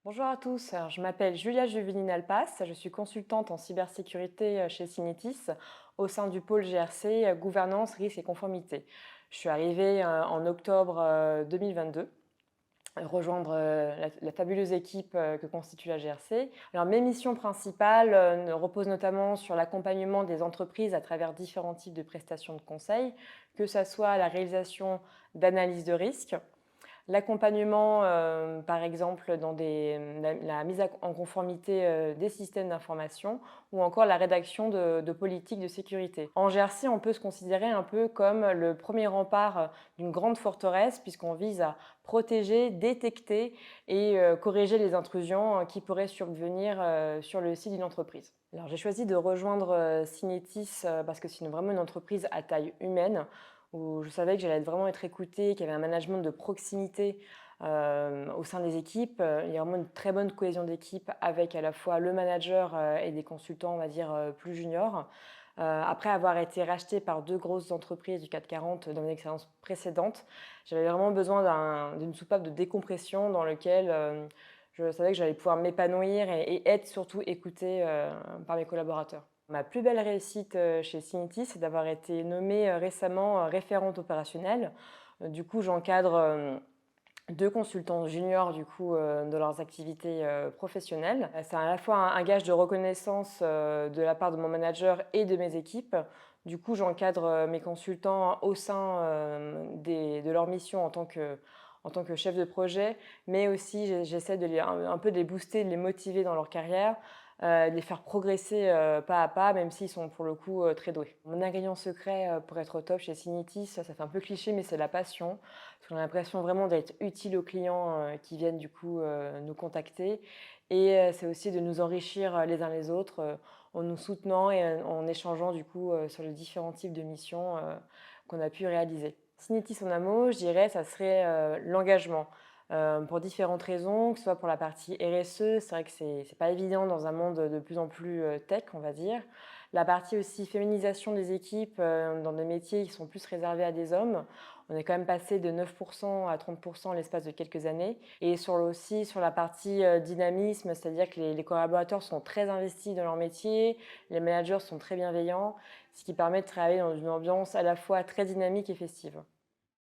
Bonjour à tous, alors, je m'appelle Julia Juvenin-Alpas, je suis consultante en cybersécurité chez Synetis au sein du pôle GRC, gouvernance, risque et conformité. Je suis arrivée en octobre 2022 rejoindre la fabuleuse équipe que constitue la GRC. Alors, mes missions principales reposent notamment sur l'accompagnement des entreprises à travers différents types de prestations de conseil, que ce soit la réalisation d'analyses de risque, l'accompagnement, par exemple, dans la mise en conformité des systèmes d'information ou encore la rédaction de politiques de sécurité. En GRC, on peut se considérer un peu comme le premier rempart d'une grande forteresse puisqu'on vise à protéger, détecter et corriger les intrusions qui pourraient survenir sur le site d'une entreprise. Alors, j'ai choisi de rejoindre Synetis parce que c'est vraiment une entreprise à taille humaine où je savais que j'allais vraiment être écoutée, qu'il y avait un management de proximité au sein des équipes. Il y a vraiment une très bonne cohésion d'équipe avec à la fois le manager et des consultants, on va dire, plus juniors. Après avoir été rachetée par deux grosses entreprises du CAC 40 dans mon expérience précédente, j'avais vraiment besoin d'une soupape de décompression dans laquelle je savais que j'allais pouvoir m'épanouir et être surtout écoutée par mes collaborateurs. Ma plus belle réussite chez Synetis, c'est d'avoir été nommée récemment référente opérationnelle. Du coup, j'encadre deux consultants juniors de leurs activités professionnelles. C'est à la fois un gage de reconnaissance de la part de mon manager et de mes équipes. Du coup, j'encadre mes consultants au sein de leur mission en tant que chef de projet, mais aussi j'essaie un peu de les booster, de les motiver dans leur carrière, de les faire progresser pas à pas, même s'ils sont pour le coup très doués. Mon ingrédient secret pour être au top chez Synetis, ça fait un peu cliché, mais c'est la passion. Parce qu'on a l'impression vraiment d'être utile aux clients qui viennent nous contacter. Et c'est aussi de nous enrichir les uns les autres en nous soutenant et en échangeant sur les différents types de missions qu'on a pu réaliser. Synetis en un mot, je dirais, ça serait l'engagement. Pour différentes raisons, que ce soit pour la partie RSE, c'est vrai que c'est pas évident dans un monde de plus en plus tech, on va dire. La partie aussi féminisation des équipes dans des métiers qui sont plus réservés à des hommes. On est quand même passé de 9% à 30% en l'espace de quelques années. Et aussi sur la partie dynamisme, c'est-à-dire que les collaborateurs sont très investis dans leur métier, les managers sont très bienveillants, ce qui permet de travailler dans une ambiance à la fois très dynamique et festive.